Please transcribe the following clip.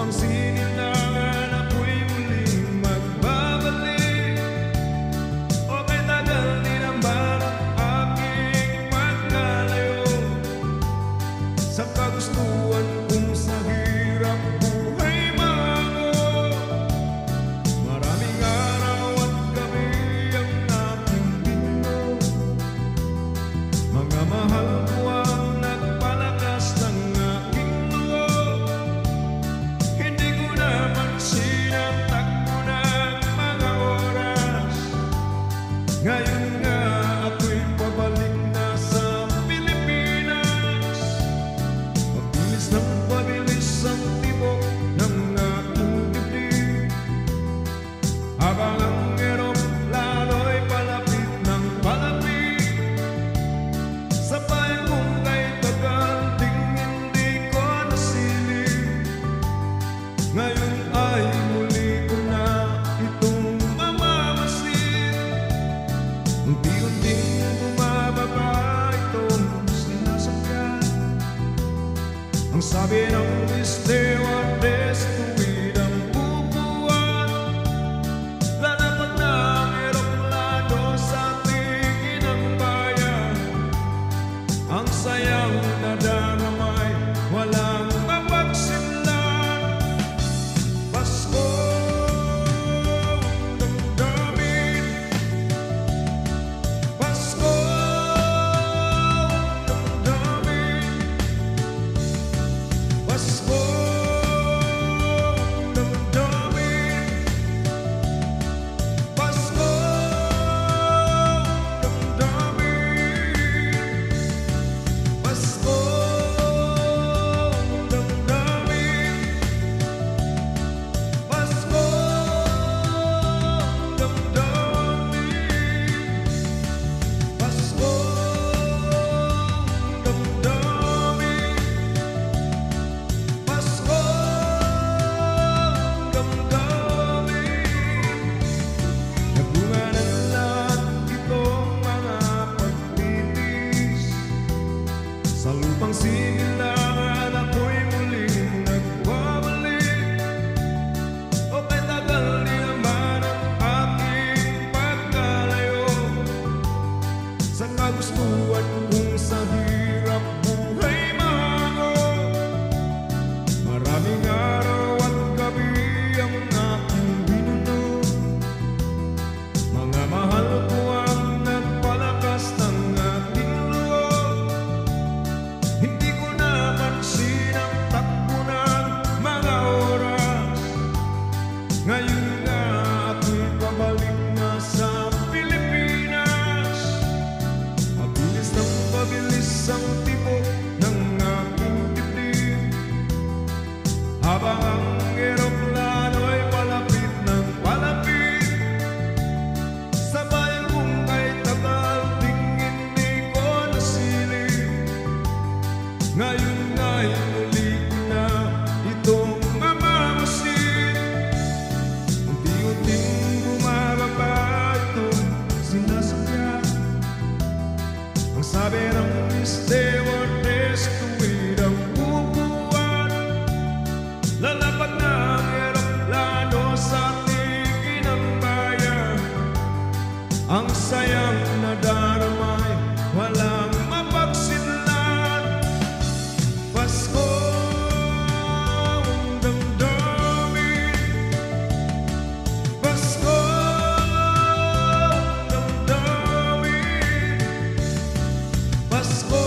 upang sinilangan ako'y muling magbabalik. O kay tagal din naman ang aking pagkalayo sa kagustuhan kong sa hirap buhay mango. Maraming araw at gabi ang aking bino, mga mahal ko ang nagpalakas ng aking loob. Hindi ko napansin ang takbo ng mga oras. Ngayon nga ako'y pabalik na sa Pilipinas. Pabilis ng pabilis ang tibok ng aking dibdib, habang ang eroplano'y palapit ng palapit sa bayan kong kay tagal ding hindi ko nasilip. Ngayon ay muli ko na itong mamamasid. Unti-unting bumababa itong sinasakyan. Ang sabi ng stewardess tuwid ang bubuan, lalapag na ang eroplano sa tingin ng bayan. Ang sayang nadaramay, walang mapagsinlan. Pasko ng damdamin, Pasko ng damdamin, Pasko ng damdamin, Pasko ng damdamin, Pasko ng damdamin, Pasko ng damdamin, Pasko ng damdamin, Pasko ng damdamin. Nagbunga ng lahat itong mga pagtitis, sa lupang sinilangan ako'y muling nagbabalik. O kay tagal din naman ang aking pagkalayo sa kagustuhan kong sa hirap buhay mango. Maraming araw at gabi ang aking binuno, mga mahal ko ang nagpalakas ng aking loob. Hindi ko napansin ang takbo ng mga oras. Ngayon nga ako'y pabalik na sa Pilipinas. Mabilis ng pabilis ang tibok ng aking dibdib, habang ang eroplano'y palapit ng palapit sa bayan kong kay tagal ding hindi ko nasilip. Ngayon nga'y muli ko na itong mamamasid. Unti-unting bumababa itong sinasakyan. Ang sabi ng stewardess tuwid ang bubuan, lalapag na ang eroplano sa tingin ng bayan. Ang sayang nadaramay, walang mapagsinlan. Pasko ng damdamin, Pasko ng damdamin, Pasko